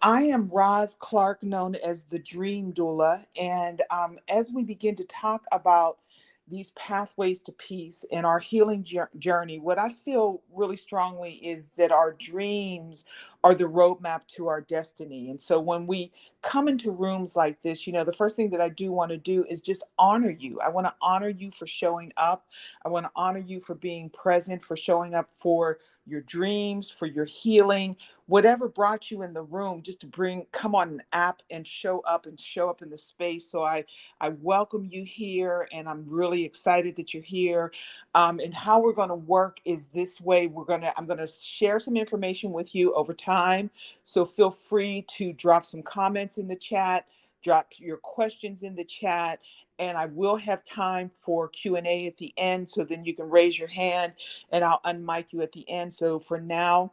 I am Roz Clark, known as the Dream Doula. And as we begin to talk about these pathways to peace and our healing journey, what I feel really strongly is that our dreams are the roadmap to our destiny. And so when we come into rooms like this, the first thing that I do want to do is just honor you. I want to honor you for showing up. I want to honor you for being present, for showing up for your dreams, for your healing, whatever brought you in the room, just to come on an app and show up in the space. So I welcome you here, and I'm really excited that you're here. And how we're going to work is this way. I'm going to share some information with you over time. So feel free to drop some comments in the chat, drop your questions in the chat, and I will have time for Q&A at the end. So then you can raise your hand and I'll unmic you at the end. So for now,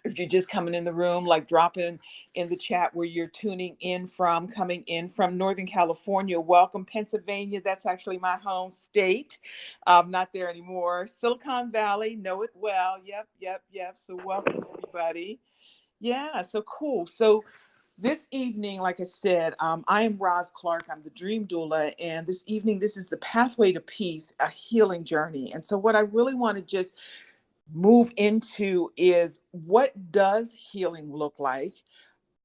if you're just coming in the room, like drop in the chat where you're tuning in from, coming in from Northern California. Welcome, Pennsylvania. That's actually my home state. Not there anymore. Silicon Valley, know it well. Yep. So welcome, everybody. Yeah, so cool. So this evening, like I said, I am Roz Clark. I'm the Dream Doula. And this evening, this is the Pathway to Peace, a healing journey. And so what I really want to just move into is, what does healing look like?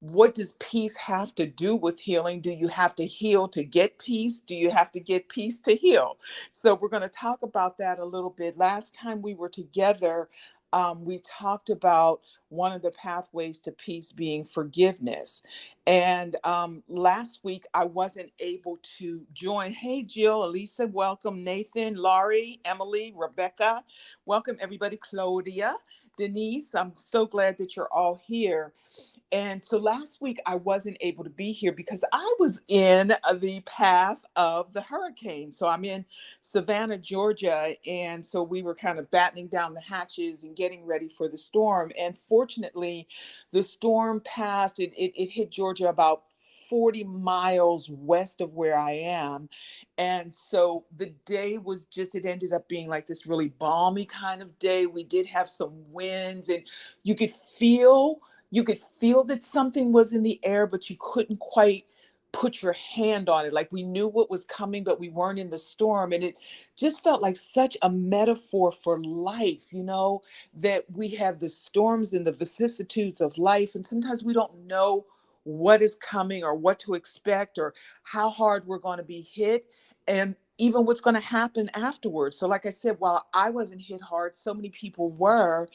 What does peace have to do with healing? Do you have to heal to get peace? Do you have to get peace to heal? So we're going to talk about that a little bit. Last time we were together, we talked about one of the pathways to peace being forgiveness. And last week I wasn't able to join. Hey, Jill, Elisa, welcome. Nathan, Laurie, Emily, Rebecca, welcome everybody. Claudia, Denise, I'm so glad that you're all here. And so last week I wasn't able to be here because I was in the path of the hurricane. So I'm in Savannah, Georgia. And so we were kind of battening down the hatches and getting ready for the storm. And fortunately, the storm passed. It hit Georgia about 40 miles west of where I am. And so the day was just, it ended up being like this really balmy kind of day. We did have some winds, and you could feel you could feel that something was in the air, but you couldn't quite put your hand on it. Like, we knew what was coming, but we weren't in the storm. And it just felt like such a metaphor for life, that we have the storms and the vicissitudes of life. And sometimes we don't know what is coming or what to expect or how hard we're going to be hit, and even what's going to happen afterwards. So like I said, while I wasn't hit hard, so many people were.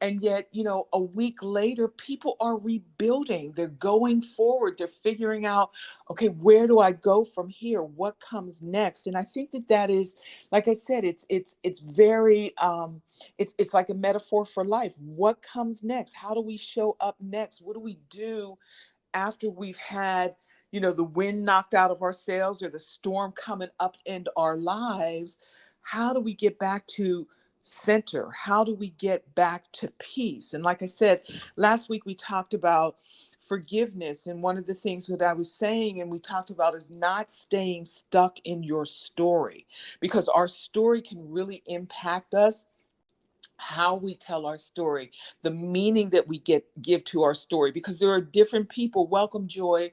And yet, a week later, people are rebuilding. They're going forward. They're figuring out, okay, where do I go from here? What comes next? And I think that is, like I said, it's very, it's like a metaphor for life. What comes next? How do we show up next? What do we do after we've had, the wind knocked out of our sails or the storm coming up into our lives? How do we get back to center? How do we get back to peace? And like I said, last week we talked about forgiveness. And one of the things that I was saying and we talked about is not staying stuck in your story, because our story can really impact us, how we tell our story, the meaning that we give to our story, because there are different people. Welcome, Joy.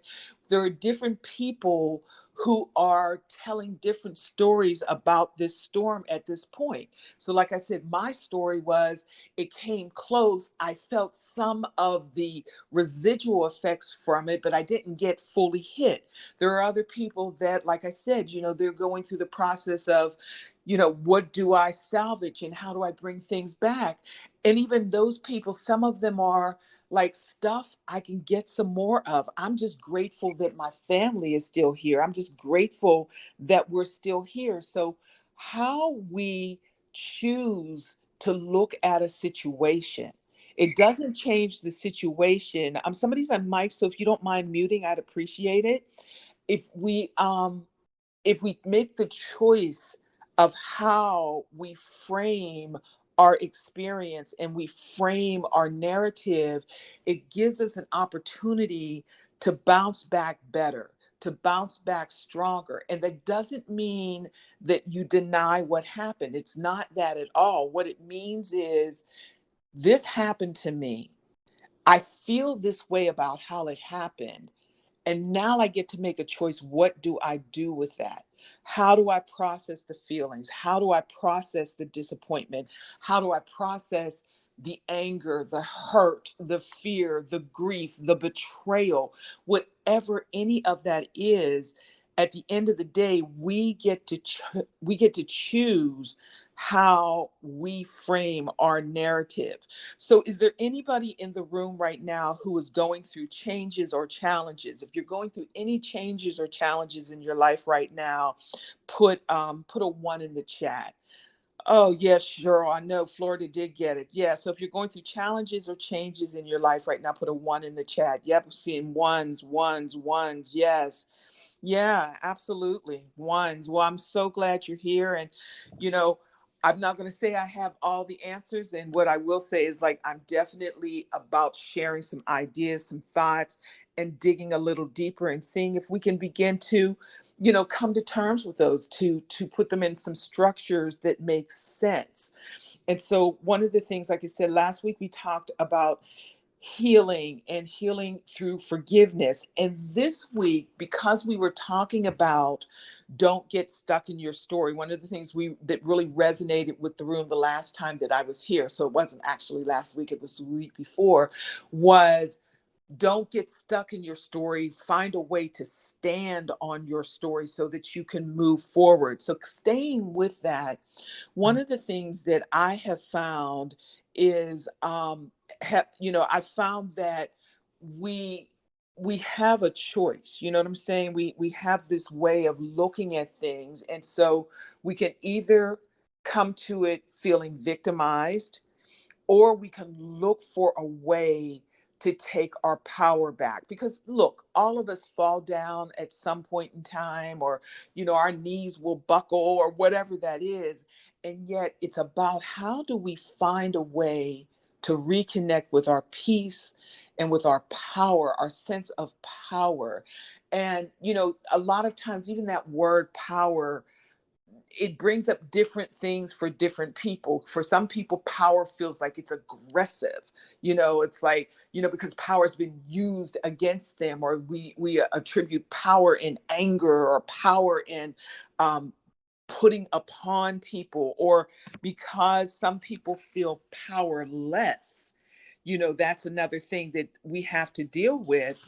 There are different people who are telling different stories about this storm at this point. So like I said, my story was, it came close. I felt some of the residual effects from it, but I didn't get fully hit. There are other people that, like I said, they're going through the process of, what do I salvage and how do I bring things back? And even those people, some of them are like, stuff I can get some more of. I'm just grateful that my family is still here. I'm just grateful that we're still here. So how we choose to look at a situation, it doesn't change the situation. Somebody's on mic, so if you don't mind muting, I'd appreciate it. If we make the choice of how we frame our experience and we frame our narrative, it gives us an opportunity to bounce back better, to bounce back stronger. And that doesn't mean that you deny what happened. It's not that at all. What it means is, this happened to me. I feel this way about how it happened. And now I get to make a choice. What do I do with that? How do I process the feelings? How do I process the disappointment? How do I process the anger, the hurt, the fear, the grief, the betrayal, whatever any of that is? At the end of the day, we get to choose how we frame our narrative. So, is there anybody in the room right now who is going through changes or challenges? If you're going through any changes or challenges in your life right now, put a one in the chat. Oh, yes, sure. I know Florida did get it. Yeah. So if you're going through challenges or changes in your life right now, put a one in the chat. Yep. We're seeing ones, ones, ones. Yes. Yeah, absolutely. Ones. Well, I'm so glad you're here. And, you know, I'm not going to say I have all the answers. And what I will say is, like, I'm definitely about sharing some ideas, some thoughts, and digging a little deeper and seeing if we can begin to, come to terms with those, to put them in some structures that make sense. And so one of the things, like I said, last week we talked about healing and healing through forgiveness. And this week, because we were talking about don't get stuck in your story, one of the things that really resonated with the room the last time that I was here, so it wasn't actually last week, it was the week before, was don't get stuck in your story. Find a way to stand on your story so that you can move forward. So staying with that, one of the things that I have found is, I found that we we have a choice. You know what I'm saying? We have this way of looking at things, and so we can either come to it feeling victimized, or we can look for a way to take our power back. Because look, all of us fall down at some point in time, or our knees will buckle or whatever that is. And yet it's about, how do we find a way to reconnect with our peace and with our power, our sense of power. And a lot of times, even that word power, it brings up different things for different people. For some people, power feels like it's aggressive. It's like, because power has been used against them, or we attribute power in anger, or power in putting upon people, or because some people feel powerless. That's another thing that we have to deal with.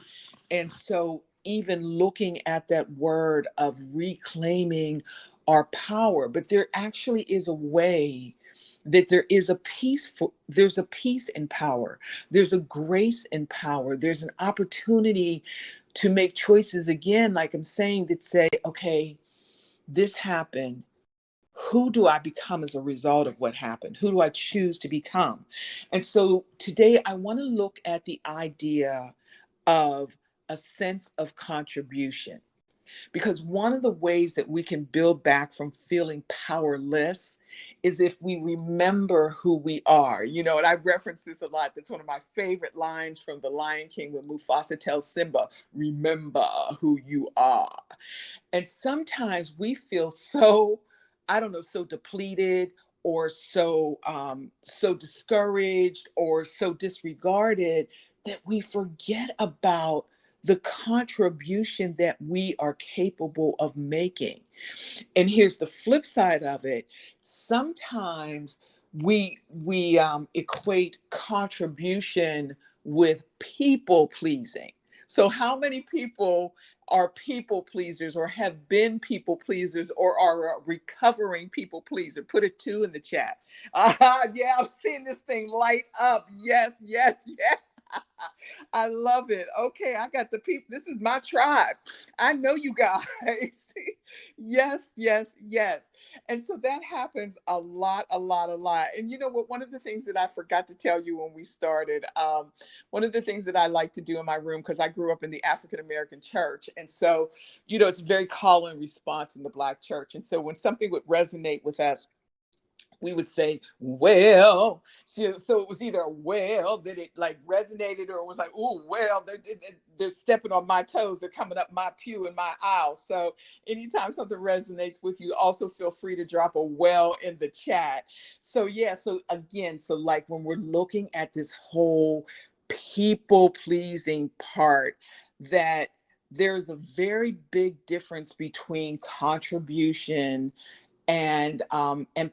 And so, even looking at that word of reclaiming our power, but there actually is a way that there's a peace in power. There's a grace in power. There's an opportunity to make choices again, like I'm saying, that say, okay, this happened. Who do I become as a result of what happened? Who do I choose to become? And so today I want to look at the idea of a sense of contribution. Because one of the ways that we can build back from feeling powerless is if we remember who we are. And I reference this a lot. That's one of my favorite lines from The Lion King, when Mufasa tells Simba, remember who you are. And sometimes we feel so, I don't know, so depleted, or so discouraged, or so disregarded, that we forget about the contribution that we are capable of making. And here's the flip side of it. Sometimes we equate contribution with people pleasing. So how many people are people pleasers, or have been people pleasers, or are a recovering people pleaser? Put a two in the chat. Yeah, I'm seeing this thing light up. Yes, yes, yes. I love it. Okay, I got the people. This is my tribe. I know you guys. Yes, yes, yes. And so that happens a lot, a lot, a lot. And you know what? One of the things that I forgot to tell you when we started, one of the things that I like to do in my room, because I grew up in the African American church. And so, it's a very call and response in the Black church. And so when something would resonate with us, we would say, well. So it was either a well that it like resonated, or it was like, oh, well, they're stepping on my toes. They're coming up my pew in my aisle. So anytime something resonates with you, also feel free to drop a well in the chat. So yeah, so again, so like when we're looking at this whole people pleasing part, that there's a very big difference between contribution and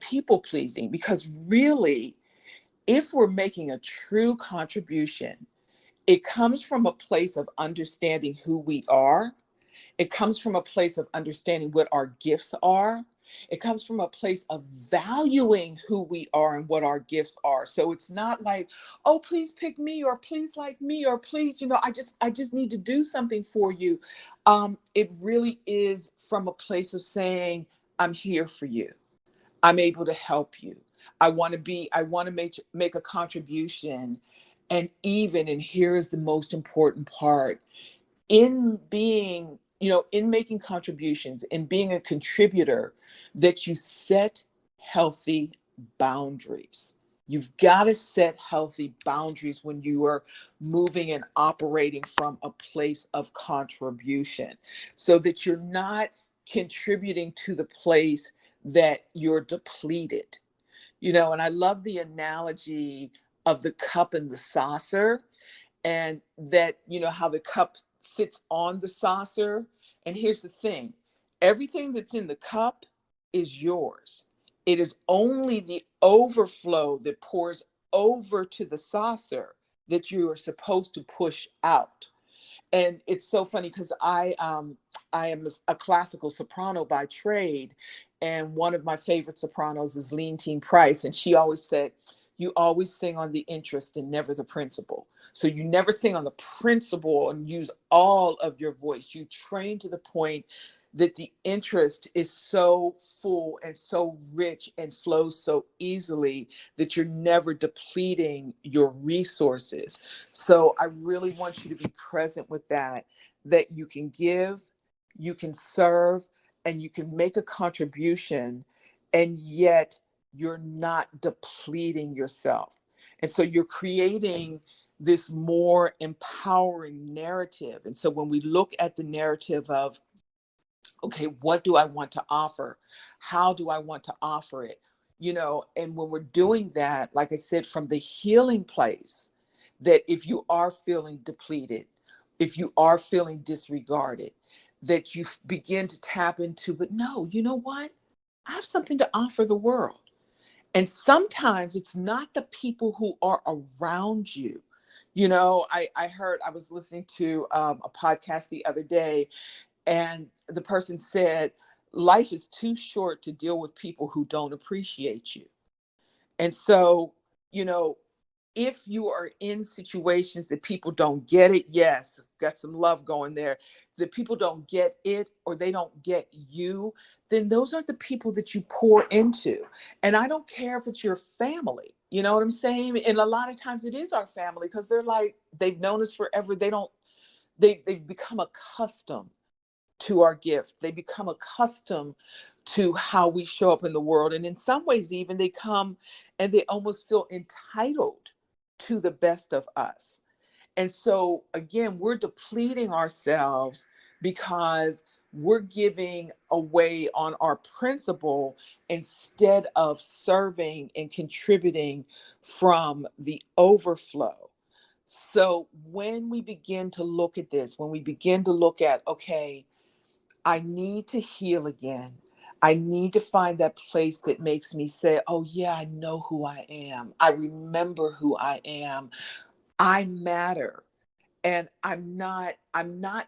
people pleasing. Because really, if we're making a true contribution, it comes from a place of understanding who we are. It comes from a place of understanding what our gifts are. It comes from a place of valuing who we are and what our gifts are. So it's not like, oh, please pick me, or please like me, or please, I just need to do something for you. It really is from a place of saying, I'm here for you. I'm able to help you. I want to make a contribution. And here is the most important part, in being, in making contributions, in being a contributor, that you set healthy boundaries. You've got to set healthy boundaries when you are moving and operating from a place of contribution, so that you're not contributing to the place that you're depleted. And I love the analogy of the cup and the saucer, and that, how the cup sits on the saucer. And here's the thing: everything that's in the cup is yours. It is only the overflow that pours over to the saucer that you are supposed to push out. And it's so funny because I am a classical soprano by trade, and one of my favorite sopranos is Leontine Price, and she always said, you always sing on the interest and never the principal. So you never sing on the principal and use all of your voice. You train to the point that the interest is so full and so rich and flows so easily that you're never depleting your resources. So I really want you to be present with that you can give, you can serve, and you can make a contribution, and yet you're not depleting yourself. And so you're creating this more empowering narrative. And so when we look at the narrative of, okay, what do I want to offer? How do I want to offer it? And when we're doing that, like I said, from the healing place, that if you are feeling depleted, if you are feeling disregarded, that you begin to tap into, but no, you know what? I have something to offer the world. And sometimes it's not the people who are around you. I was listening to a podcast the other day, and the person said, life is too short to deal with people who don't appreciate you. And so, you know, if you are in situations that people don't get it, yes, got some love going there, that people don't get it or they don't get you, then those are the people that you pour into. And I don't care if it's your family, you know what I'm saying? And a lot of times it is our family, because they're like, they've known us forever. They've become accustomed to our gift. They become accustomed to how we show up in the world. And in some ways, even they come and they almost feel entitled to the best of us. And so, again, we're depleting ourselves because we're giving away on our principle instead of serving and contributing from the overflow. So when we begin to look at this, when we begin to look at, okay, I need to heal again. I need to find that place that makes me say, oh, yeah, I know who I am. I remember who I am. I matter. And I'm not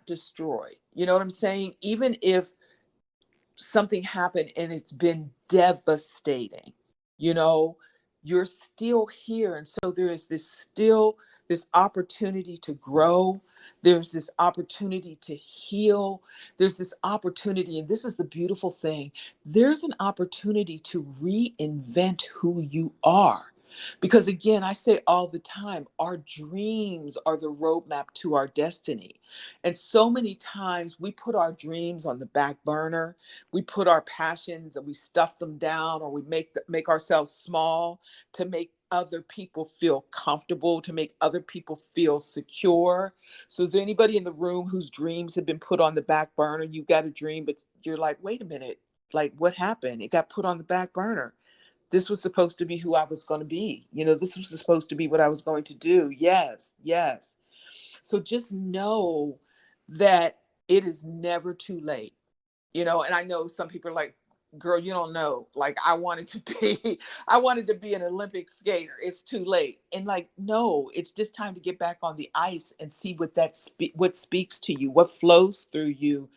destroyed. You know what I'm saying? Even if something happened and it's been devastating, you know, you're still here. And so there is this opportunity to grow. There's this opportunity to heal. There's this opportunity, and this is the beautiful thing. There's an opportunity to reinvent who you are. Because again, I say all the time, our dreams are the roadmap to our destiny. And so many times we put our dreams on the back burner. We put our passions and we stuff them down, or we make ourselves small to make other people feel comfortable, to make other people feel secure. So is there anybody in the room whose dreams have been put on the back burner? You've got a dream, but you're like, wait a minute, like what happened? It got put on the back burner. This was supposed to be who I was going to be. This was supposed to be what I was going to do. Yes, yes. So just know that it is never too late. And I know some people are like, girl, you don't know. Like, I wanted to be an Olympic skater. It's too late. And like, no, it's just time to get back on the ice and see what speaks to you, what flows through you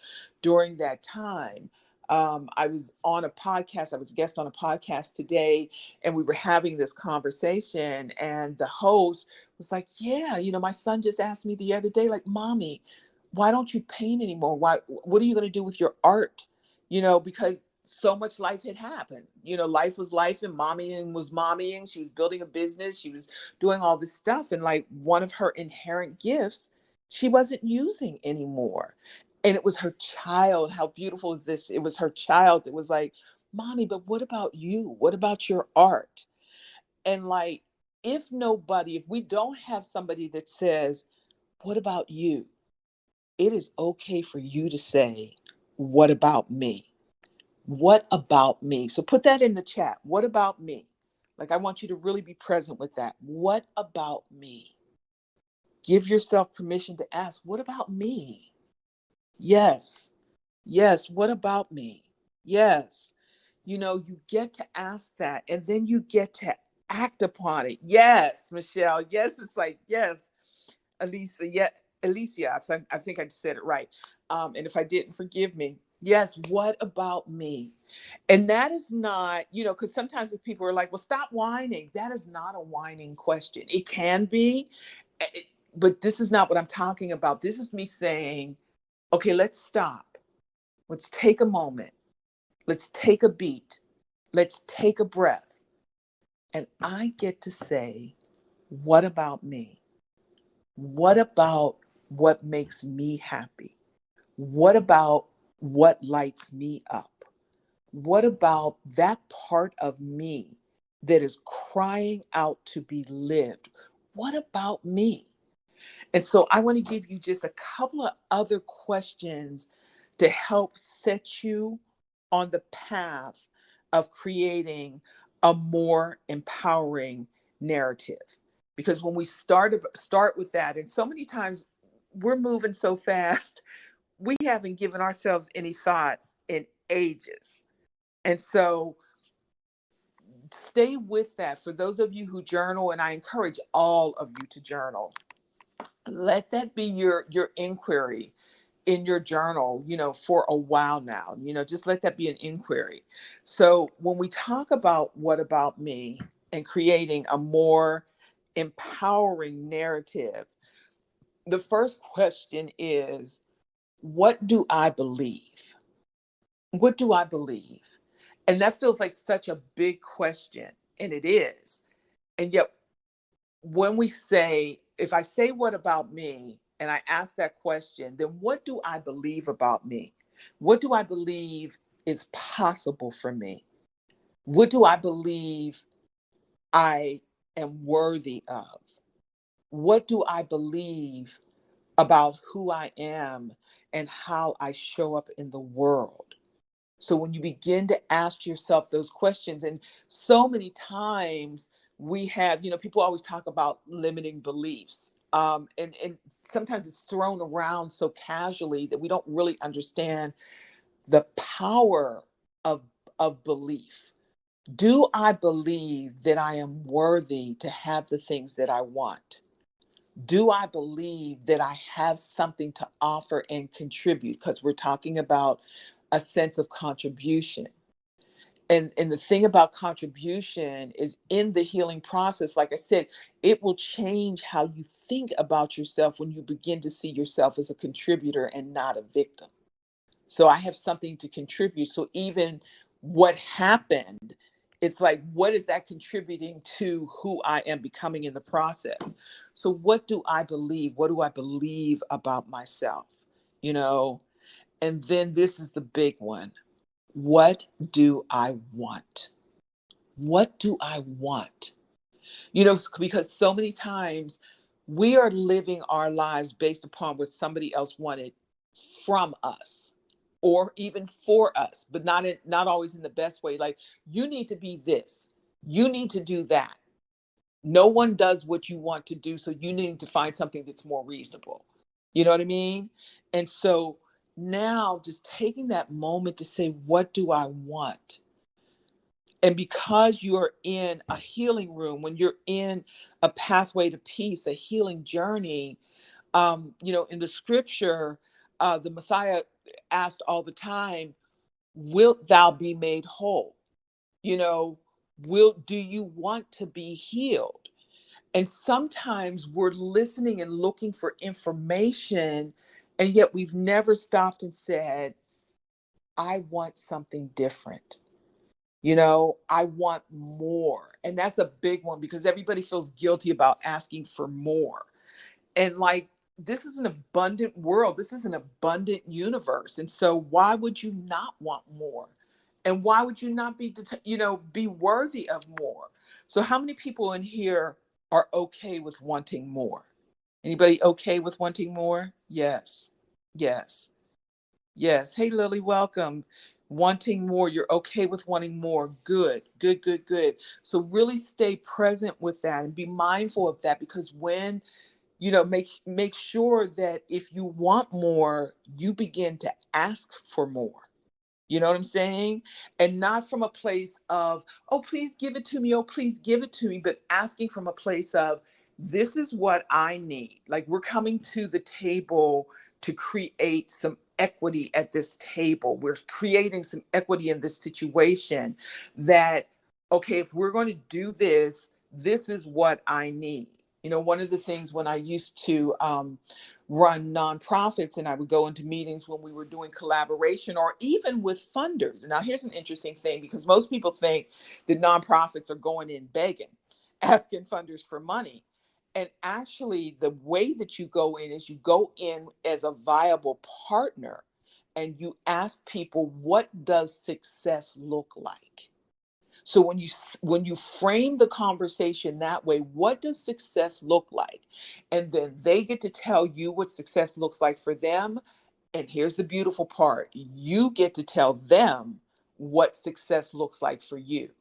during that time. I was on a podcast. I was a guest on a podcast today, and we were having this conversation. And the host was like, "Yeah, my son just asked me the other day, like, Mommy, why don't you paint anymore? What are you going to do with your art?" Because so much life had happened. Life was life, and mommying was mommying. She was building a business. She was doing all this stuff. And like, one of her inherent gifts, she wasn't using anymore. And it was her child. How beautiful is this? It was her child that was like, Mommy, but what about you? What about your art? And like, if we don't have somebody that says, what about you? It is okay for you to say, what about me? What about me? So put that in the chat. What about me? Like, I want you to really be present with that. What about me? Give yourself permission to ask, what about me? Yes. Yes. What about me? Yes. You get to ask that, and then you get to act upon it. Yes, Michelle. Yes. It's like, yes, Alicia. Yeah, Alicia. I think I just said it right. And if I didn't, forgive me. Yes. What about me? And that is not, because sometimes if people are like, well, stop whining. That is not a whining question. It can be, eh, but this is not what I'm talking about. This is me saying, okay, let's stop. Let's take a moment. Let's take a beat. Let's take a breath. And I get to say, what about me? What about what makes me happy? What about what lights me up? What about that part of me that is crying out to be lived? What about me? And so I want to give you just a couple of other questions to help set you on the path of creating a more empowering narrative. Because when we start with that, and so many times we're moving so fast, we haven't given ourselves any thought in ages. And so stay with that. For those of you who journal, and I encourage all of you to journal, let that be your inquiry in your journal, for a while now. Just let that be an inquiry. So when we talk about what about me and creating a more empowering narrative, the first question is, what do I believe? What do I believe? And that feels like such a big question, and it is. And yet, when we say, if I say, what about me? And I ask that question, then what do I believe about me? What do I believe is possible for me? What do I believe I am worthy of? What do I believe about who I am and how I show up in the world? So when you begin to ask yourself those questions, and so many times we have, people always talk about limiting beliefs. And sometimes it's thrown around so casually that we don't really understand the power of, of belief. Do I believe that I am worthy to have the things that I want? Do I believe that I have something to offer and contribute? Because we're talking about a sense of contribution. And the thing about contribution is, in the healing process, like I said, it will change how you think about yourself when you begin to see yourself as a contributor and not a victim. So I have something to contribute. So even what happened, it's like, what is that contributing to who I am becoming in the process? So what do I believe? What do I believe about myself? You know, and then this is the big one. What do I want? What do I want? Because so many times we are living our lives based upon what somebody else wanted from us, or even for us, but not always in the best way. Like, you need to be this. You need to do that. No one does what you want to do, so you need to find something that's more reasonable. You know what I mean? And so now just taking that moment to say, what do I want? And because you're in a healing room, when you're in a pathway to peace, a healing journey, in the scripture, the Messiah asked all the time, wilt thou be made whole? You know, do you want to be healed? And sometimes we're listening and looking for information, and yet we've never stopped and said, I want something different. I want more. And that's a big one because everybody feels guilty about asking for more. And like, this is an abundant world. This is an abundant universe. And so why would you not want more? And why would you not be worthy of more? So how many people in here are okay with wanting more? Anybody okay with wanting more? Yes. Yes. Yes. Hey, Lily, welcome. Wanting more. You're okay with wanting more. Good, good, good, good. So really stay present with that and be mindful of that, because when make sure that if you want more, you begin to ask for more. You know what I'm saying? And not from a place of, oh, please give it to me. Oh, please give it to me. But asking from a place of, this is what I need. Like, we're coming to the table to create some equity at this table. We're creating some equity in this situation that, okay, if we're going to do this, this is what I need. One of the things when I used to run nonprofits and I would go into meetings when we were doing collaboration or even with funders. And now here's an interesting thing, because most people think that nonprofits are going in begging, asking funders for money. And actually, the way that you go in is you go in as a viable partner and you ask people, what does success look like? So when you frame the conversation that way, what does success look like? And then they get to tell you what success looks like for them. And here's the beautiful part. You get to tell them what success looks like for you.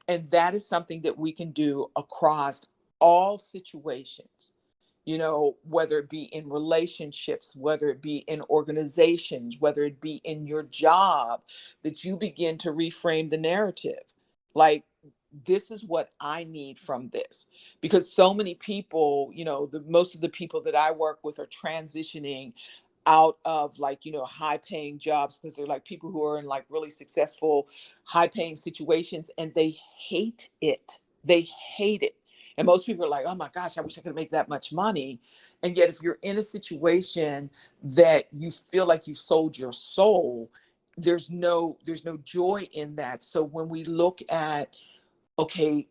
And that is something that we can do across all situations. Whether it be in relationships, whether it be in organizations, whether it be in your job, that you begin to reframe the narrative. Like, this is what I need from this. Because so many people, most of the people that I work with are transitioning out of, like, high paying jobs, because they're like people who are in like really successful, high paying situations, and they hate it. They hate it. And most people are like, oh my gosh, I wish I could make that much money. And yet, if you're in a situation that you feel like you've sold your soul, there's no joy in that. So when we look at, okay,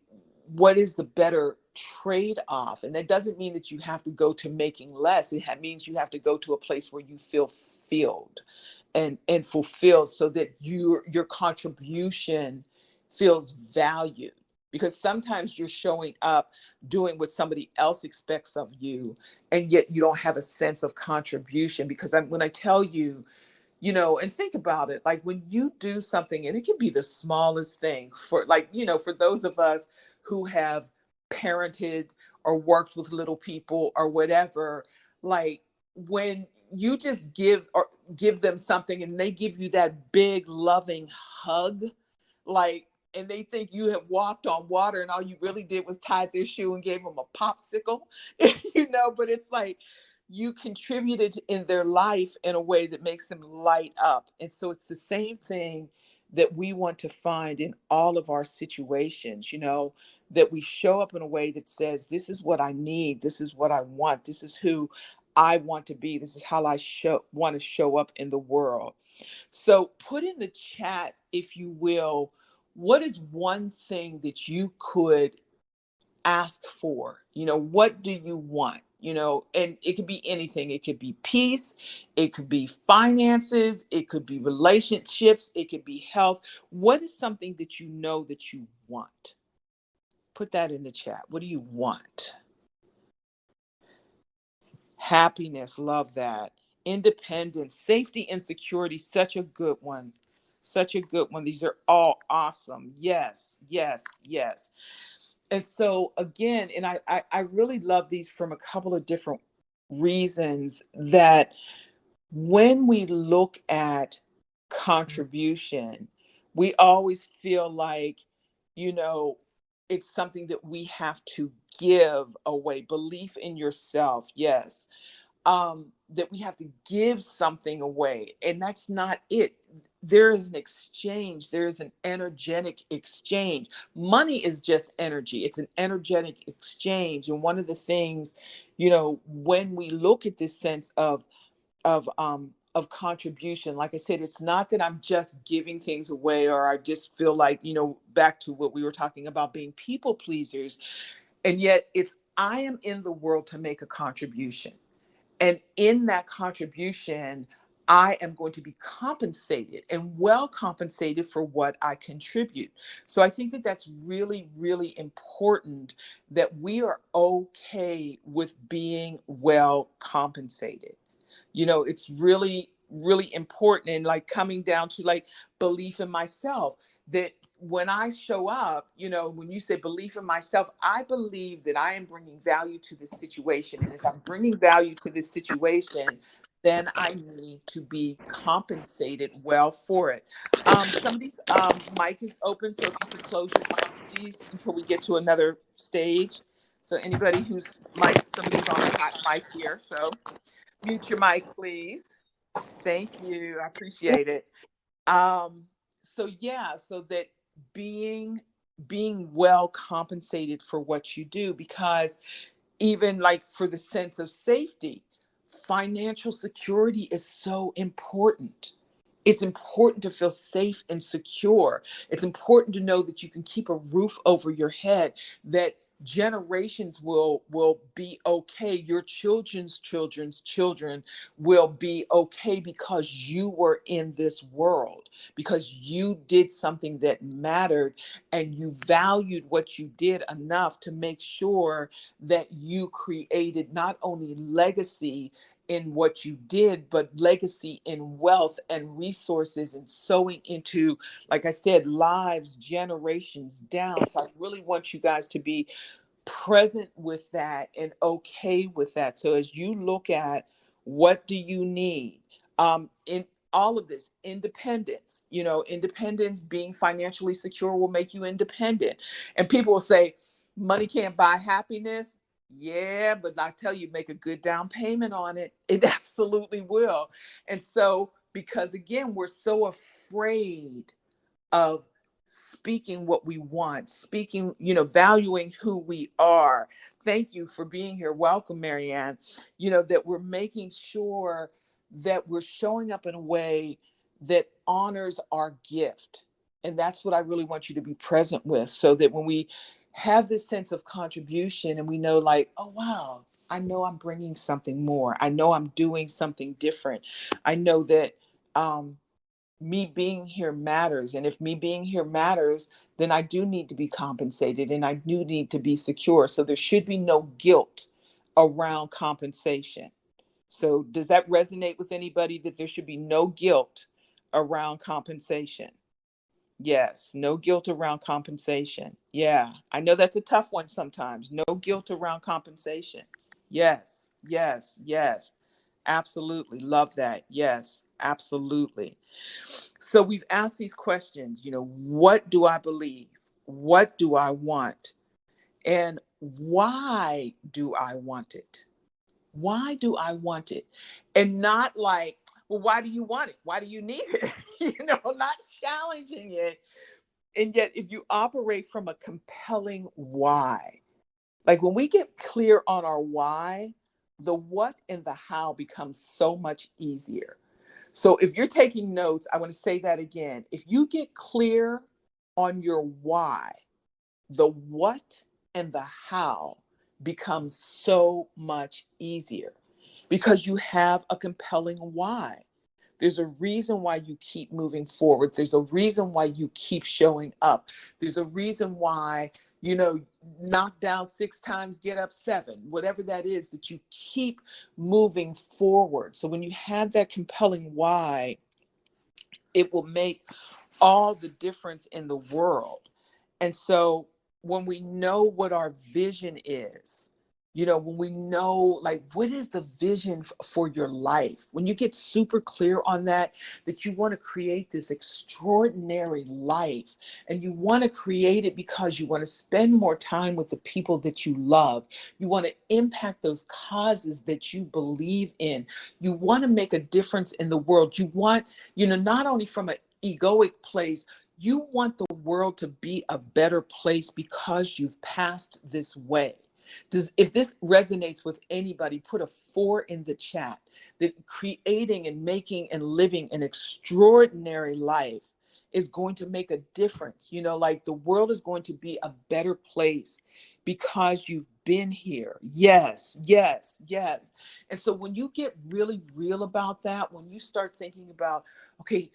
what is the better trade-off? And that doesn't mean that you have to go to making less. It means you have to go to a place where you feel filled and fulfilled, so that your contribution feels valued. Because sometimes you're showing up doing what somebody else expects of you, and yet you don't have a sense of contribution. Because when I tell you, and think about it, like when you do something, and it can be the smallest thing, for like, for those of us who have parented or worked with little people or whatever, like when you just give them something and they give you that big loving hug, like, and they think you have walked on water and all you really did was tied their shoe and gave them a popsicle, but it's like, you contributed in their life in a way that makes them light up. And so it's the same thing that we want to find in all of our situations, that we show up in a way that says, this is what I need. This is what I want. This is who I want to be. This is how I want to show up in the world. So put in the chat, if you will, what is one thing that you could ask for? What do you want? And it could be anything. It could be peace, it could be finances, it could be relationships, it could be health. What is something that that you want? Put that in the chat. What do you want? Happiness, love that. Independence, safety and security, such a good one. Such a good one. These are all awesome. Yes, yes, yes. And so again, and I really love these from a couple of different reasons, that when we look at contribution, we always feel like, you know, it's something that we have to give away. Belief in yourself, yes. That we have to give something away. And that's not it. There is an exchange, there is an energetic exchange. Money is just energy, it's an energetic exchange. And one of the things, when we look at this sense of contribution, like I said, it's not that I'm just giving things away, or I just feel like, back to what we were talking about, being people pleasers. And yet it's, I am in the world to make a contribution. And in that contribution, I am going to be compensated, and well compensated, for what I contribute. So I think that that's really, really important, that we are okay with being well compensated. It's really, really important. And like, coming down to like belief in myself, that when I show up, when you say belief in myself, I believe that I am bringing value to this situation. And if I'm bringing value to this situation, then I need to be compensated well for it. Somebody's mic is open, so if you could close your mic, please, until we get to another stage. So anybody whose mic, somebody's on a hot mic here, so mute your mic, please. Thank you. I appreciate it. So yeah, so that being well compensated for what you do, because even like for the sense of safety, financial security is so important. It's important to feel safe and secure. It's important to know that you can keep a roof over your head, that generations will be okay. Your children's children's children will be okay, because you were in this world, because you did something that mattered, and you valued what you did enough to make sure that you created not only legacy in what you did, but legacy in wealth and resources, and sowing into, like I said, lives, generations down. So I really want you guys to be present with that and okay with that. So as you look at, what do you need, in all of this, independence, independence, being financially secure will make you independent. And people will say, money can't buy happiness. Yeah, but I tell you, make a good down payment on it. It absolutely will. And so, because again, we're so afraid of speaking what we want, speaking, valuing who we are. Thank you for being here. Welcome, Marianne. That we're making sure that we're showing up in a way that honors our gift. And that's what I really want you to be present with, so that when we have this sense of contribution, and we know, like, oh, wow, I know I'm bringing something more. I know I'm doing something different. I know that, me being here matters. And if me being here matters, then I do need to be compensated, and I do need to be secure. So there should be no guilt around compensation. So does that resonate with anybody, that there should be no guilt around compensation? Yes, no guilt around compensation. Yeah, I know that's a tough one sometimes. No guilt around compensation. Yes, yes, yes. Absolutely. Love that. Yes, absolutely. So we've asked these questions, what do I believe? What do I want? And why do I want it? Why do I want it? And not like, well, why do you want it? Why do you need it? Not challenging it. And yet, if you operate from a compelling why, like when we get clear on our why, the what and the how becomes so much easier. So if you're taking notes, I want to say that again. If you get clear on your why, the what and the how becomes so much easier, because you have a compelling why. There's a reason why you keep moving forward. There's a reason why you keep showing up. There's a reason why, knock down 6 times, get up 7, whatever that is, that you keep moving forward. So when you have that compelling why, it will make all the difference in the world. And so when we know what our vision is, when we know, like, what is the vision for your life, when you get super clear on that you want to create this extraordinary life, and you want to create it because you want to spend more time with the people that you love, you want to impact those causes that you believe in, you want to make a difference in the world, you want, not only from an egoic place, you want the world to be a better place because you've passed this way. If this resonates with anybody, put a 4 in the chat. That creating and making and living an extraordinary life is going to make a difference. Like, the world is going to be a better place because you've been here. Yes, yes, yes. And so when you get really real about that, when you start thinking about, okay,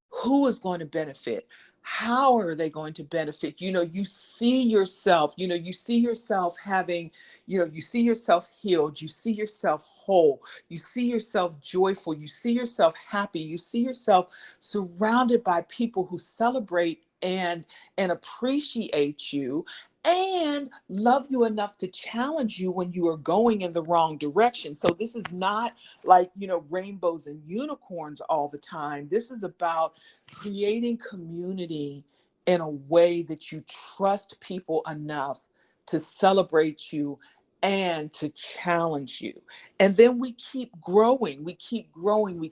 who is going to benefit? How are they going to benefit? You see yourself, you see yourself having, you see yourself healed, you see yourself whole, you see yourself joyful, you see yourself happy, you see yourself surrounded by people who celebrate and appreciate you and love you enough to challenge you when you are going in the wrong direction. So this is not like, rainbows and unicorns all the time. This is about creating community in a way that you trust people enough to celebrate you and to challenge you. And then we keep growing, we keep growing, we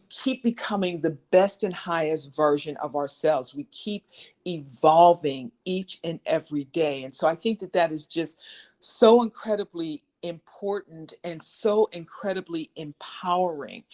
keep becoming the best and highest version of ourselves. We keep evolving each and every day. And so I think that is just so incredibly important and so incredibly empowering.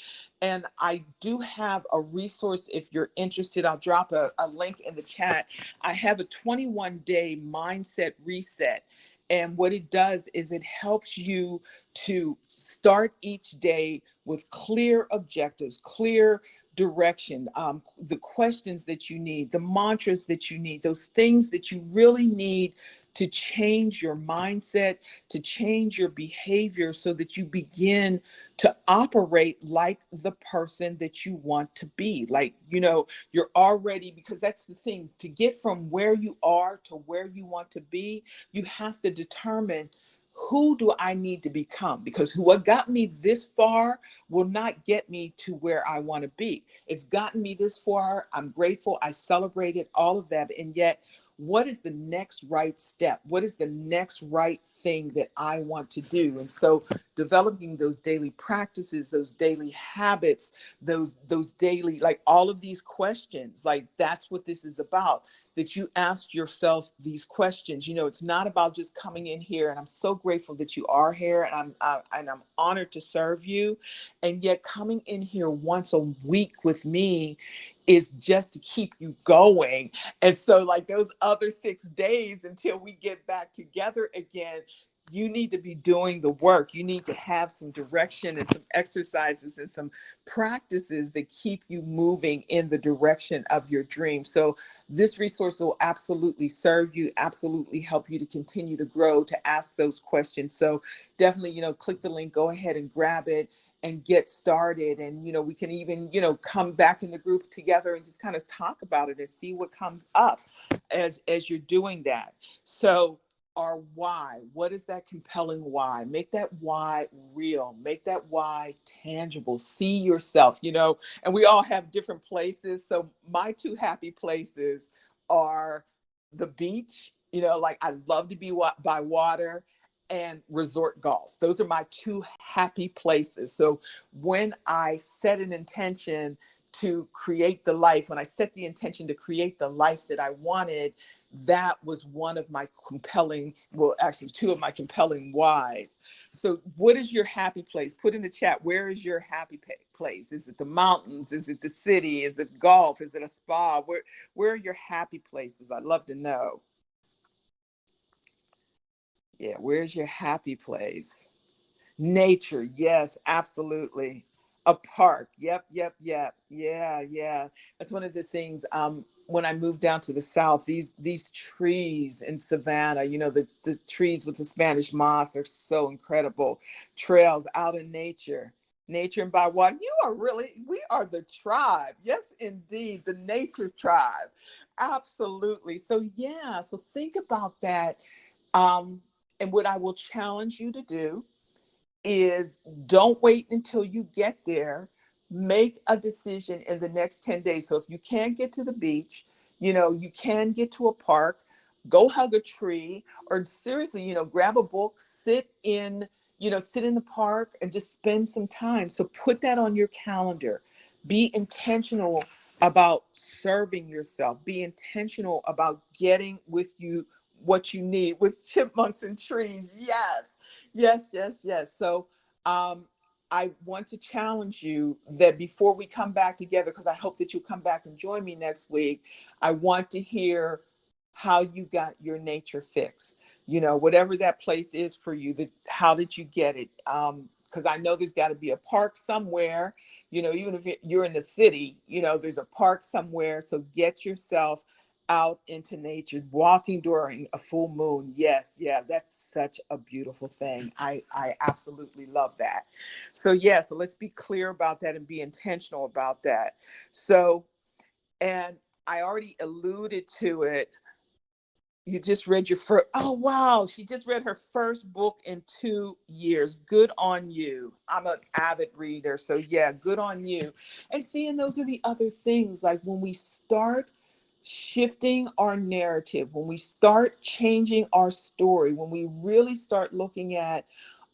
And I do have a resource if you're interested. I'll drop a link in the chat. I have a 21-day mindset reset. And what it does is it helps you to start each day with clear objectives, clear direction, the questions that you need, the mantras that you need, those things that you really need to change your mindset, to change your behavior so that you begin to operate like the person that you want to be. Like, you're already, because that's the thing, to get from where you are to where you want to be, you have to determine, who do I need to become? Because what got me this far will not get me to where I want to be. It's gotten me this far. I'm grateful. I celebrated all of that. And yet, what is the next right step? What is the next right thing that I want to do? And so developing those daily practices, those daily habits, those daily, like, all of these questions, like, that's what this is about, that you ask yourself these questions. It's not about just coming in here, and I'm so grateful that you are here, and I'm honored to serve you. And yet coming in here once a week with me is just to keep you going. And so, like, those other 6 days until we get back together again, you need to be doing the work. You need to have some direction and some exercises and some practices that keep you moving in the direction of your dream. So this resource will absolutely serve you, absolutely help you to continue to grow, to ask those questions. So definitely, click the link, go ahead and grab it and get started. And, we can even, come back in the group together and just kind of talk about it and see what comes up as you're doing that. So our why, what is that compelling why? Make that why real, make that why tangible, see yourself, and we all have different places. So my 2 happy places are the beach, like, I love to be by water, and resort golf. Those are my 2 happy places. So when I set an intention to create the life, when I set the intention to create the life that I wanted, that was one of my compelling, well, actually 2 of my compelling whys. So what is your happy place? Put in the chat, where is your happy place? Is it the mountains? Is it the city? Is it golf? Is it a spa? Where are your happy places? I'd love to know. Yeah, where's your happy place? Nature, yes, absolutely. A park, yep, yep, yep. Yeah, yeah. That's one of the things. When I moved down to the South, these trees in Savannah, the trees with the Spanish moss are so incredible. Trails out in nature. Nature and by water. We are the tribe. Yes, indeed, the nature tribe. Absolutely. So, yeah, so think about that. Um, and what I will challenge you to do is don't wait until you get there. Make a decision in the next 10 days. So if you can't get to the beach, you can get to a park, go hug a tree, or seriously, grab a book, sit in the park and just spend some time. So put that on your calendar. Be intentional about serving yourself. Be intentional about getting with you what you need with chipmunks and trees. Yes, yes, yes, yes. So um, I want to challenge you that before we come back together, because I hope that you'll come back and join me next week, I want to hear how you got your nature fix. Whatever that place is for you, how did you get it? Because I know there's got to be a park somewhere, even if you're in the city, there's a park somewhere. So get yourself out into nature, walking during a full moon. Yes, yeah, that's such a beautiful thing. I absolutely love that. So yeah, so let's be clear about that and be intentional about that. So, and I already alluded to it. You just read your first, oh wow, she just read her first book in 2 years. Good on you. I'm an avid reader, so yeah, good on you. And seeing those are the other things, like when we start shifting our narrative, when we start changing our story, when we really start looking at,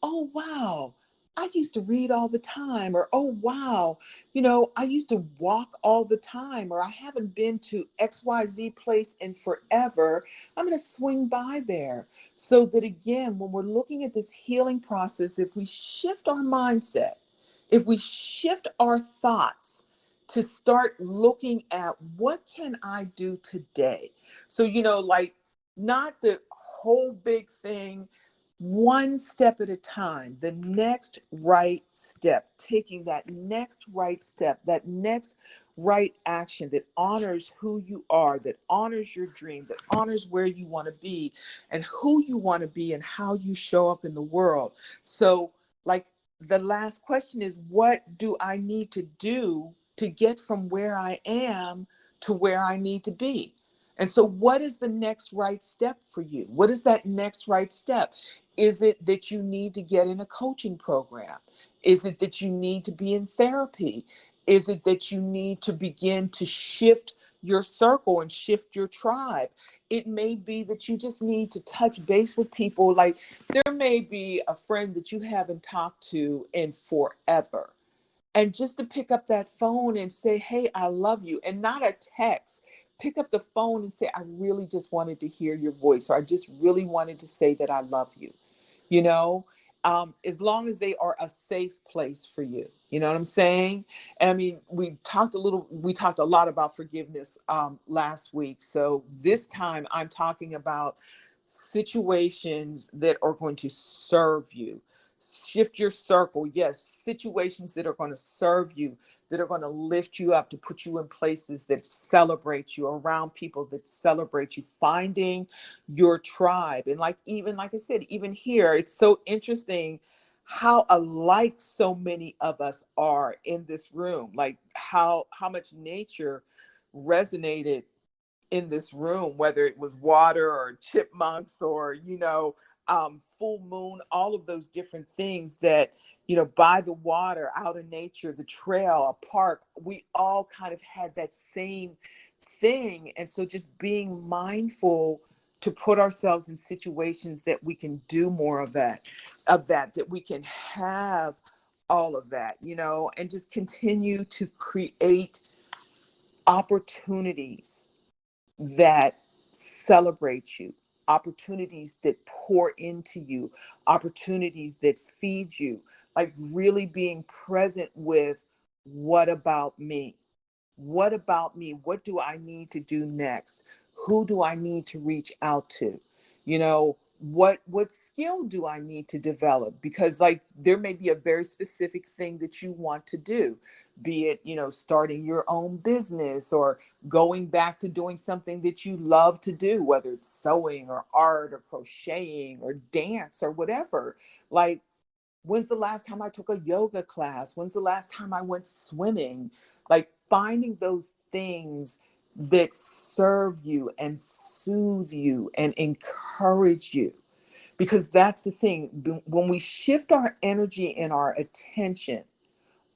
oh wow, I used to read all the time, or oh wow, I used to walk all the time, or I haven't been to XYZ place in forever. I'm going to swing by there. So that again, when we're looking at this healing process, if we shift our mindset, if we shift our thoughts to start looking at what can I do today? So, like not the whole big thing, one step at a time, the next right step, taking that next right step, that next right action that honors who you are, that honors your dream, that honors where you want to be and who you want to be and how you show up in the world. So, like, the last question is, what do I need to do to get from where I am to where I need to be? And so, what is the next right step for you? What is that next right step? Is it that you need to get in a coaching program? Is it that you need to be in therapy? Is it that you need to begin to shift your circle and shift your tribe? It may be that you just need to touch base with people. Like, there may be a friend that you haven't talked to in forever. And just to pick up that phone and say, hey, I love you, and not a text. Pick up the phone and say, I really just wanted to hear your voice, or I just really wanted to say that I love you. you know, as long as they are a safe place for you. You know what I'm saying? And I mean, we talked a lot about forgiveness last week. So this time I'm talking about situations that are going to serve you. Shift your circle. Yes, situations that are going to serve you, that are going to lift you up, to put you in places that celebrate you, around people that celebrate you, finding your tribe. And like I said, even here, it's so interesting how alike so many of us are in this room. Like how much nature resonated in this room, whether it was water or chipmunks or, full moon, all of those different things that, by the water, out in nature, the trail, a park, we all kind of had that same thing. And so just being mindful to put ourselves in situations that we can do more of that we can have all of that, and just continue to create opportunities that celebrate you, opportunities that pour into you, opportunities that feed you, like really being present with, what about me? What about me? What do I need to do next? Who do I need to reach out to? What skill do I need to develop? Because like there may be a very specific thing that you want to do, be it, starting your own business or going back to doing something that you love to do, whether it's sewing or art or crocheting or dance or whatever. Like When's the last time I took a yoga class? When's the last time I went swimming? Like finding those things that serve you and soothe you and encourage you. Because that's the thing. When we shift our energy and our attention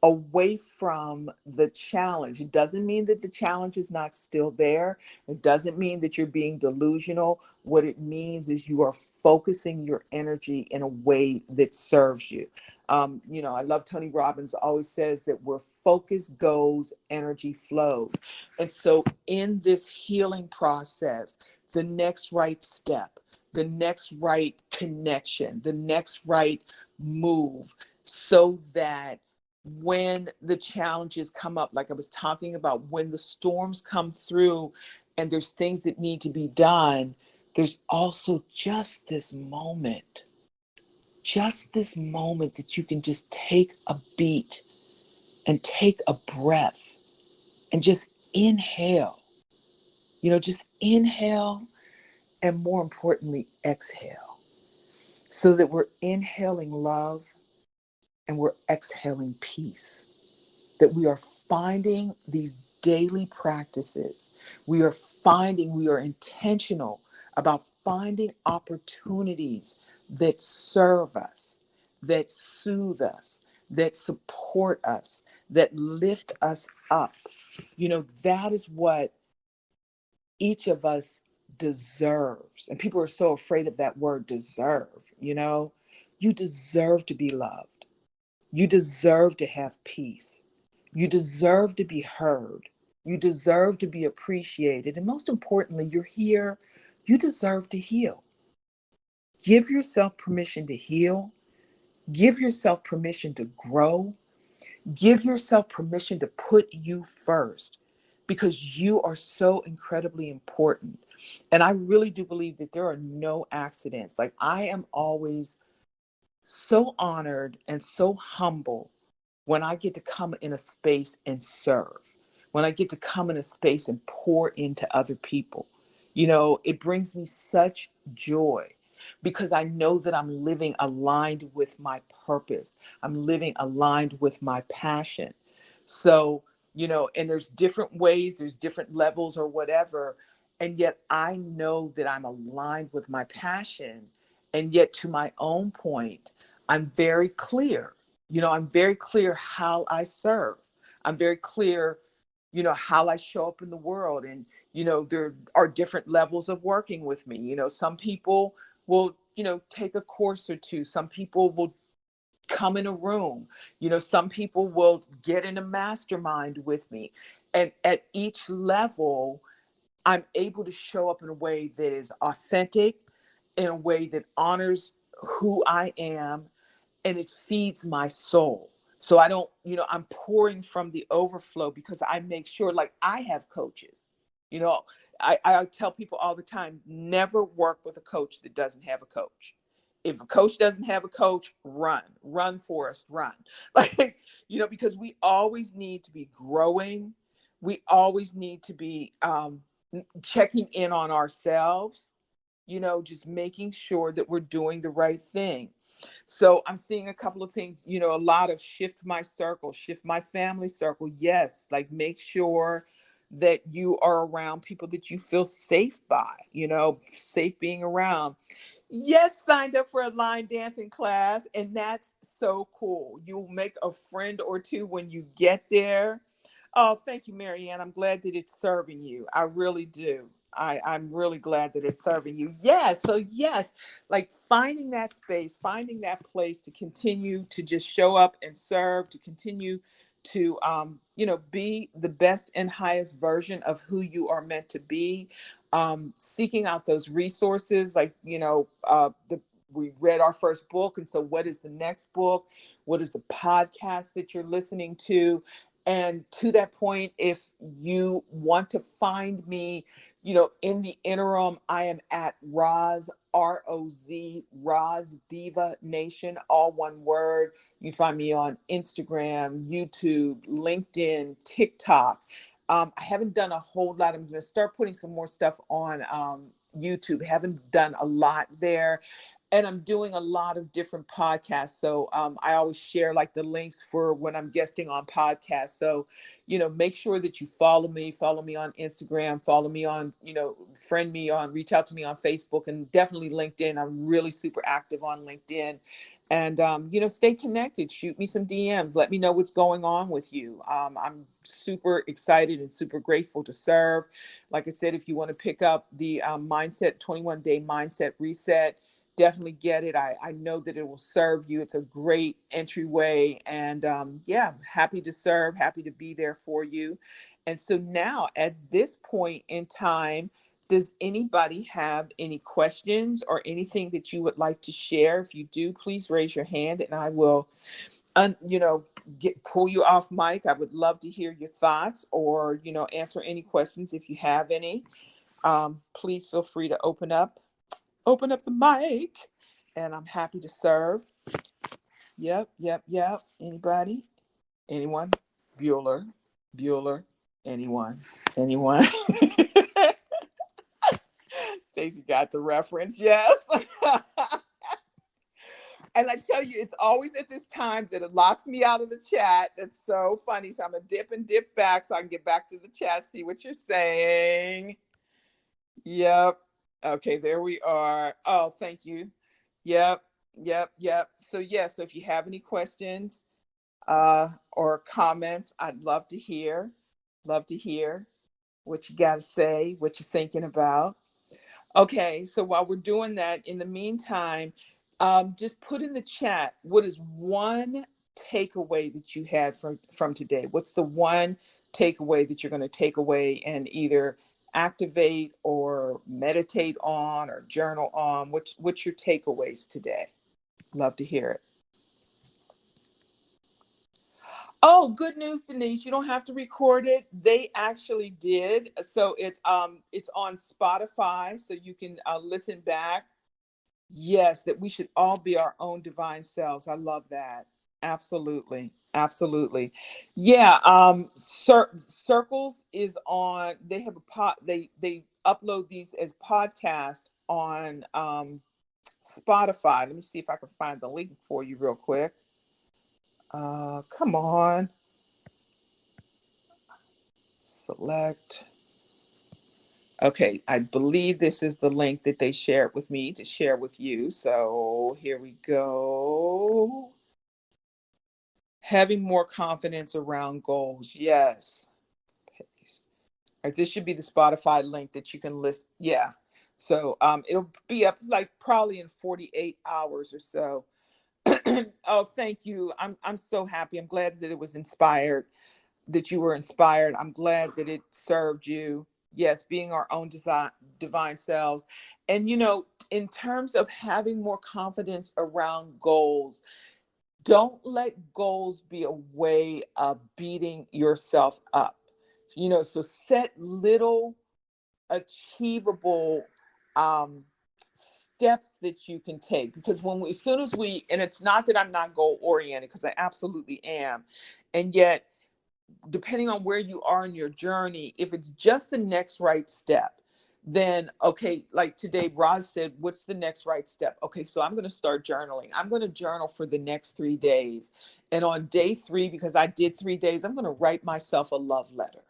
away from the challenge. It doesn't mean that the challenge is not still there. It doesn't mean that you're being delusional. What it means is you are focusing your energy in a way that serves you. I love Tony Robbins always says that where focus goes, energy flows. And so in this healing process, the next right step, the next right connection, the next right move, so that when the challenges come up, like I was talking about, when the storms come through and there's things that need to be done, there's also just this moment that you can just take a beat and take a breath and just inhale, just inhale, and more importantly, exhale, so that we're inhaling love and we're exhaling peace. That we are finding these daily practices. We are intentional about finding opportunities that serve us, that soothe us, that support us, that lift us up. That is what each of us deserves. And people are so afraid of that word deserve. You deserve to be loved. You deserve to have peace. You deserve to be heard. You deserve to be appreciated. And most importantly, you're here. You deserve to heal. Give yourself permission to heal. Give yourself permission to grow. Give yourself permission to put you first, because you are so incredibly important. And I really do believe that there are no accidents. Like, I am always so honored and so humble when I get to come in a space and serve, when I get to come in a space and pour into other people. It brings me such joy because I know that I'm living aligned with my purpose. I'm living aligned with my passion. So, and there's different ways, there's different levels or whatever. And yet I know that I'm aligned with my passion. And yet, to my own point, I'm very clear. I'm very clear how I serve. I'm very clear, how I show up in the world. And, there are different levels of working with me. Some people will, take a course or two. Some people will come in a room. Some people will get in a mastermind with me. And at each level, I'm able to show up in a way that is authentic, in a way that honors who I am, and it feeds my soul. So I don't, I'm pouring from the overflow because I make sure, like, I have coaches. You know, I tell people all the time, never work with a coach that doesn't have a coach. If a coach doesn't have a coach, run, Forrest, run. Like, because we always need to be growing. We always need to be checking in on ourselves, just making sure that we're doing the right thing. So I'm seeing a couple of things, a lot of shift my circle, shift my family circle. Yes, like make sure that you are around people that you feel safe by, safe being around. Yes, signed up for a line dancing class, and that's so cool. You'll make a friend or two when you get there. Oh, thank you, Marianne. I'm glad that it's serving you. I really do. I'm really glad that it's serving you. Yes. So yes, like finding that space, finding that place to continue to just show up and serve, to continue to be the best and highest version of who you are meant to be. Seeking out those resources, like we read our first book, and so what is the next book? What is the podcast that you're listening to? And to that point, if you want to find me, in the interim, I am at Roz, ROZ, Roz Diva Nation, all one word. You find me on Instagram, YouTube, LinkedIn, TikTok. I haven't done a whole lot. I'm going to start putting some more stuff on YouTube. Haven't done a lot there. And I'm doing a lot of different podcasts. So I always share like the links for when I'm guesting on podcasts. So, make sure that you follow me on Instagram, follow me on, friend me on, reach out to me on Facebook, and definitely LinkedIn. I'm really super active on LinkedIn. And, stay connected, shoot me some DMs, let me know what's going on with you. I'm super excited and super grateful to serve. Like I said, if you want to pick up the Mindset 21-day Mindset Reset, definitely get it. I know that it will serve you. It's a great entryway. And yeah, happy to serve, happy to be there for you. And so now at this point in time, does anybody have any questions or anything that you would like to share? If you do, please raise your hand and I will, pull you off mic. I would love to hear your thoughts or, answer any questions if you have any. Please feel free to open up the mic, and I'm happy to serve. Yep. Anybody? Anyone? Bueller. Anyone? Stacy got the reference. Yes. And I tell you, it's always at this time that it locks me out of the chat. That's so funny. So I'm going to dip back so I can get back to the chat, see what you're saying. Yep. Okay, there we are. Oh, thank you. Yep. So so if you have any questions or comments, I'd love to hear. Love to hear what you got to say, what you're thinking about. Okay, so while we're doing that, in the meantime, just put in the chat, what is one takeaway that you had from today? What's the one takeaway that you're going to take away and either activate or meditate on or journal on? What's your takeaways today? Love to hear it. Oh, good news, Denise. You don't have to record it. They actually did. So it's on Spotify, so you can listen back. Yes, that we should all be our own divine selves. I love that. Absolutely. Yeah, Circles is on. They have a they upload these as podcast on Spotify. Let me see if I can find the link for you real quick. Come on. Select. Okay, I believe this is the link that they shared with me to share with you. So here we go. Having more confidence around goals. Yes. Paste. All right, this should be the Spotify link that you can list. Yeah. So it'll be up like probably in 48 hours or so. Oh, thank you. I'm so happy. I'm glad that it was inspired, that you were inspired. I'm glad that it served you. Yes, being our own divine selves. And, in terms of having more confidence around goals, don't let goals be a way of beating yourself up. So set little achievable steps that you can take, because as soon as and it's not that I'm not goal oriented, because I absolutely am. And yet, depending on where you are in your journey, if it's just the next right step, then okay, like today, Roz said, what's the next right step? Okay, so I'm going to start journaling. I'm going to journal for the next 3 days. And on day 3, because I did 3 days, I'm going to write myself a love letter.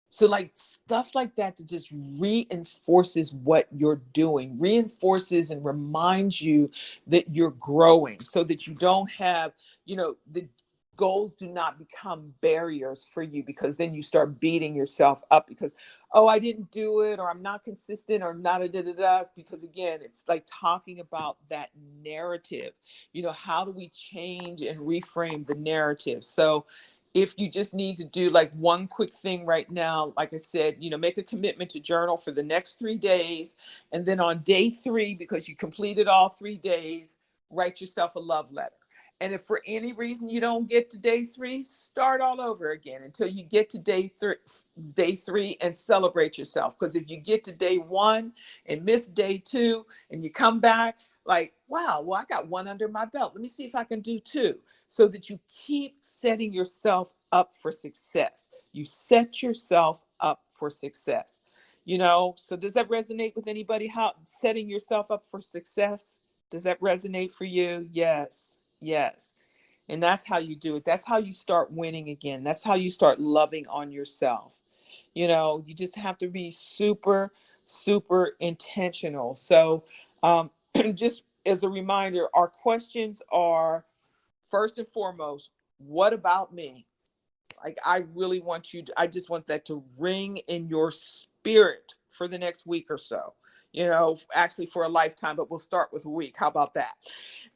So like stuff like that just reinforces what you're doing, reinforces and reminds you that you're growing, so that you don't have, the goals do not become barriers for you, because then you start beating yourself up because, oh, I didn't do it, or I'm not consistent, or not a da da da. Because again, it's like talking about that narrative. How do we change and reframe the narrative? So if you just need to do like one quick thing right now, like I said, make a commitment to journal for the next 3 days. And then on day 3, because you completed all 3 days, write yourself a love letter. And if for any reason you don't get to day 3, start all over again until you get to day 3 and celebrate yourself. Because if you get to day 1 and miss day 2 and you come back like, wow, well, I got 1 under my belt. Let me see if I can do 2. So that you keep setting yourself up for success. You set yourself up for success. So does that resonate with anybody? How setting yourself up for success? Does that resonate for you? Yes. Yes. And that's how you do it. That's how you start winning again. That's how you start loving on yourself. You just have to be super, super intentional. So, just as a reminder, our questions are first and foremost, what about me? Like, I really want I just want that to ring in your spirit for the next week or so, actually for a lifetime, but we'll start with a week. How about that?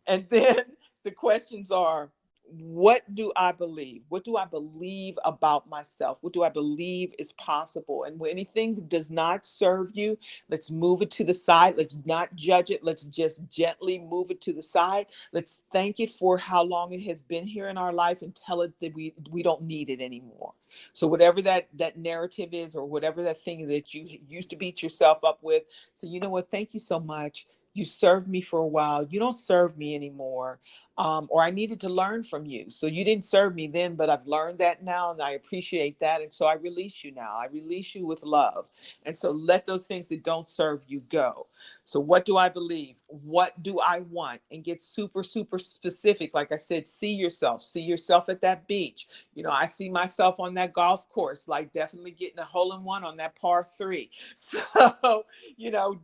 And then the questions are, what do I believe? What do I believe about myself? What do I believe is possible? And when anything that does not serve you, let's move it to the side. Let's not judge it. Let's just gently move it to the side. Let's thank it for how long it has been here in our life and tell it that we don't need it anymore. So whatever that narrative is, or whatever that thing that you used to beat yourself up with, so you know what, thank you so much. You served me for a while. You don't serve me anymore. Or I needed to learn from you. So you didn't serve me then, but I've learned that now and I appreciate that. And so I release you now. I release you with love. And so let those things that don't serve you go. So what do I believe? What do I want? And get super, super specific. Like I said, see yourself at that beach. I see myself on that golf course, like definitely getting a hole in one on that par 3. So,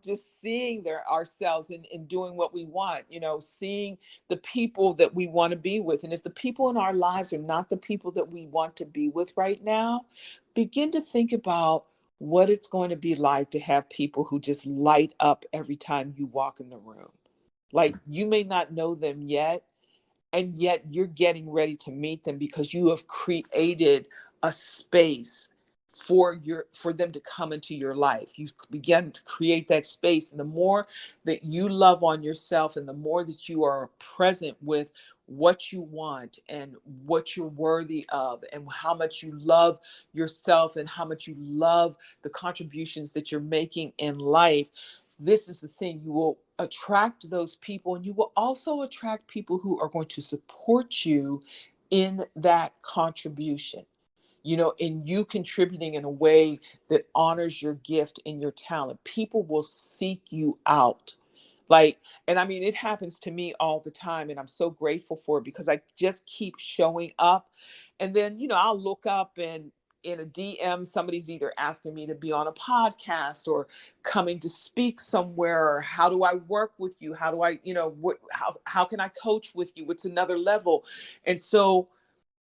just seeing ourselves and doing what we want, seeing the people that we want to be with. And if the people in our lives are not the people that we want to be with right now, begin to think about what it's going to be like to have people who just light up every time you walk in the room. Like, you may not know them yet, and yet you're getting ready to meet them because you have created a space for them to come into your life. You begin to create that space, and the more that you love on yourself and the more that you are present with what you want and what you're worthy of and how much you love yourself and how much you love the contributions that you're making in life, this is the thing, you will attract those people, and you will also attract people who are going to support you in that contribution, in you contributing in a way that honors your gift and your talent. People will seek you out. Like, and I mean, it happens to me all the time, and I'm so grateful for it because I just keep showing up. And then, I'll look up, and in a DM, somebody's either asking me to be on a podcast or coming to speak somewhere. Or how do I work with you? How do I, how can I coach with you? What's another level? And so,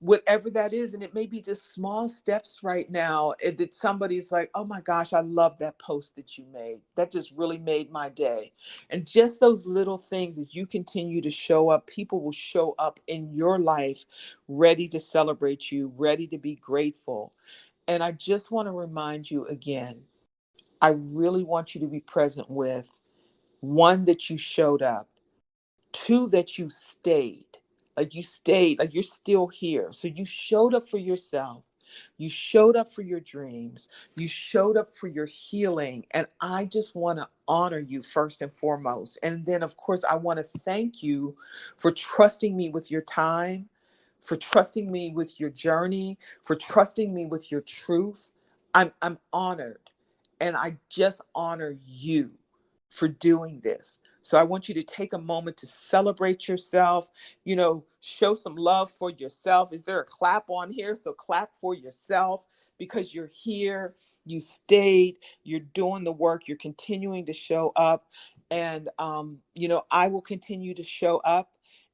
whatever that is, and it may be just small steps right now, that somebody's like, oh my gosh, I love that post that you made. That just really made my day. And just those little things, as you continue to show up, people will show up in your life ready to celebrate you, ready to be grateful. And I just want to remind you again, I really want you to be present with, one, that you showed up. Two, that you stayed, like you're still here. So you showed up for yourself. You showed up for your dreams. You showed up for your healing. And I just want to honor you first and foremost. And then, of course, I want to thank you for trusting me with your time, for trusting me with your journey, for trusting me with your truth. I'm honored. And I just honor you for doing this. So I want you to take a moment to celebrate yourself, show some love for yourself. Is there a clap on here? So clap for yourself because you're here, you stayed, you're doing the work, you're continuing to show up. And, I will continue to show up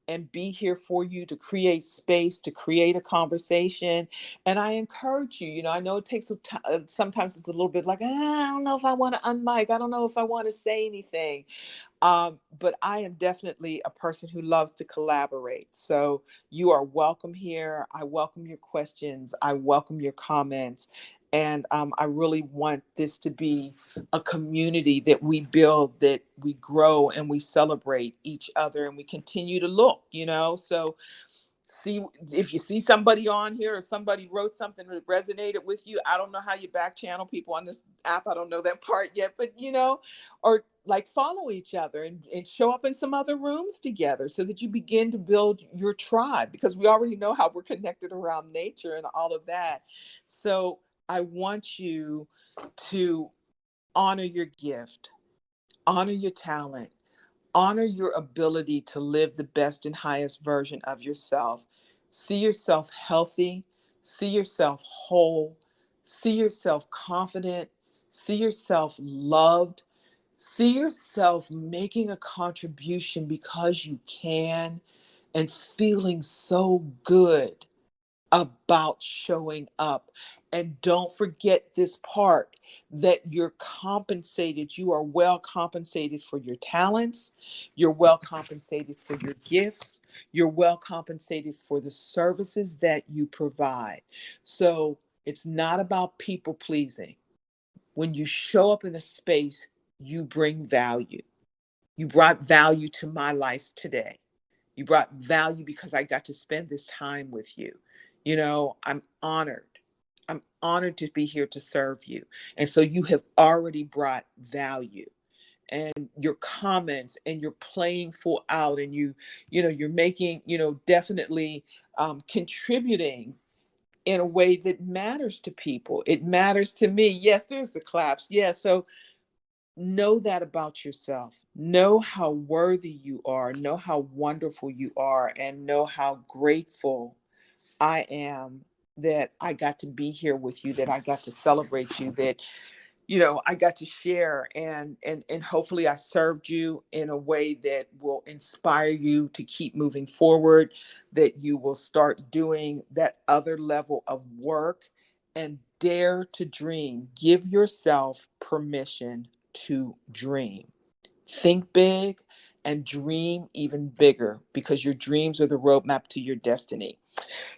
and be here for you to create space, to create a conversation. And I encourage you, I know it takes sometimes it's a little bit like, I don't know if I want to unmic. I don't know if I want to say anything. But I am definitely a person who loves to collaborate. So you are welcome here. I welcome your questions. I welcome your comments. And I really want this to be a community that we build, that we grow, and we celebrate each other, and we continue to look, So see, if you see somebody on here or somebody wrote something that resonated with you, I don't know how you back channel people on this app. I don't know that part yet, but or like follow each other and show up in some other rooms together so that you begin to build your tribe, because we already know how we're connected around nature and all of that. So I want you to honor your gift, honor your talent, Honor your ability to live the best and highest version of yourself. See yourself healthy, see yourself whole, see yourself confident, see yourself loved, see yourself making a contribution because you can, and feeling so good about showing up. And don't forget this part, that you're compensated. You are well compensated for your talents. You're well compensated for your gifts. You're well compensated for the services that you provide. So it's not about people pleasing. When you show up in a space, you bring value. You brought value to my life today. You brought value because I got to spend this time with you. I'm honored. I'm honored to be here to serve you. And so you have already brought value. And your comments and you're playing full out, and you're making, definitely contributing in a way that matters to people. It matters to me. Yes, there's the claps. Yes. So know that about yourself. Know how worthy you are. Know how wonderful you are. And know how grateful I am that I got to be here with you, that I got to celebrate you, that I got to share, and hopefully I served you in a way that will inspire you to keep moving forward, that you will start doing that other level of work and dare to dream. Give yourself permission to dream. Think big and dream even bigger, because your dreams are the roadmap to your destiny.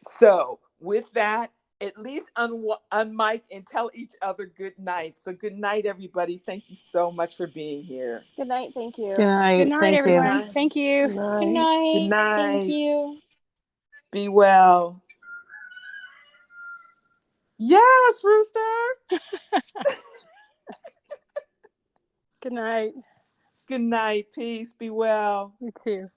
So with that, at least unmic and tell each other good night. So good night, everybody. Thank you so much for being here. Good night. Thank you. Good night. Good night, Thank you. everyone. Thank you. Good Good night. Good night. Thank night. you. Be well. Yes, Rooster. Good night. Good night. Peace. Be well. You too.